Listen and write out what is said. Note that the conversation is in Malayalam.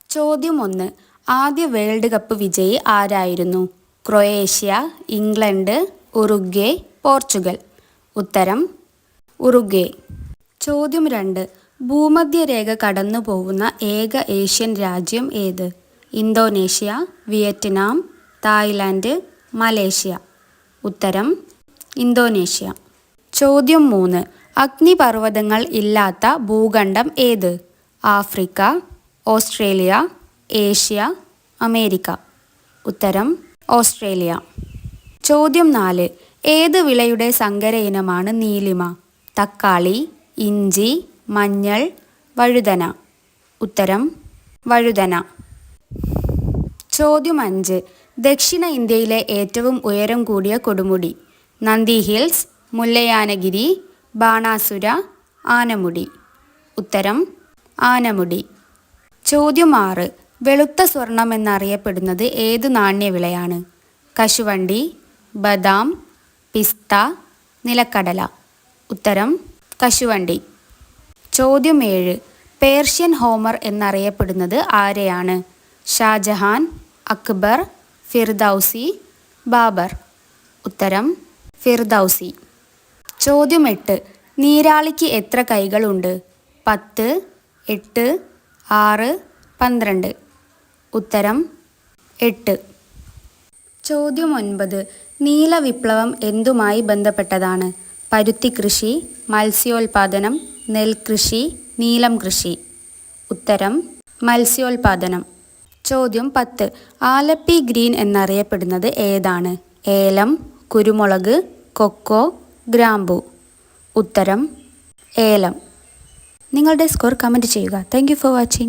ചോദ്യം 1. ആദ്യ വേൾഡ് കപ്പ് വിജയി ആരായിരുന്നു? Croatia, England, Uruguay, Portugal. ഉത്തരം ഉറുഗ്വേ. ചോദ്യം 2. ഭൂമധ്യരേഖ കടന്നു പോകുന്ന ഏക ഏഷ്യൻ രാജ്യം ഏത്? Indonesia, Vietnam, Thailand, Malaysia. ഉത്തരം ഇന്തോനേഷ്യ. ചോദ്യം 3. അഗ്നിപർവ്വതങ്ങൾ ഇല്ലാത്ത ഭൂഖണ്ഡം ഏത്? Africa, Australia, Asia, America. ഉത്തരം ഓസ്ട്രേലിയ. ചോദ്യം 4. ഏത് വിളയുടെ സങ്കര ഇനമാണ് നീലിമ? തക്കാളി, ഇഞ്ചി, മഞ്ഞൾ, വഴുതന. ഉത്തരം വഴുതന. ചോദ്യം 5. ദക്ഷിണ ഇന്ത്യയിലെ ഏറ്റവും ഉയരം കൂടിയ കൊടുമുടി? നന്ദി ഹിൽസ്, മുല്ലയാനഗിരി, ബാണാസുര, ആനമുടി. ഉത്തരം ആനമുടി. ചോദ്യം 6. വെളുത്ത സ്വർണം എന്നറിയപ്പെടുന്നത് ഏത് നാണ്യവിളയാണ്? കശുവണ്ടി, ബദാം, പിസ്ത, നിലക്കടല. ഉത്തരം കശുവണ്ടി. ചോദ്യം 7. പേർഷ്യൻ ഹോമർ എന്നറിയപ്പെടുന്നത് ആരെയാണ്? ഷാജഹാൻ, അക്ബർ, ഫിർദൗസി, ബാബർ. ഉത്തരം ഫിർദൗസി. ചോദ്യം 8. നീരാളിക്ക് എത്ര കൈകളുണ്ട്? 10, 8, 6, 12. ഉത്തരം 8. ചോദ്യം 9. നീല വിപ്ലവം എന്തുമായി ബന്ധപ്പെട്ടതാണ്? പരുത്തി കൃഷി, മത്സ്യോൽപാദനം, നെൽകൃഷി, നീലം കൃഷി. ഉത്തരം മത്സ്യോൽപാദനം. ചോദ്യം 10. ആലപ്പി ഗ്രീൻ എന്നറിയപ്പെടുന്നത് ഏതാണ്? ഏലം, കുരുമുളക്, കൊക്കോ, ഗ്രാമ്പു. ഉത്തരം ഏലം. നിങ്ങളുടെ സ്കോർ കമൻറ്റ് ചെയ്യുക. Thank you for watching.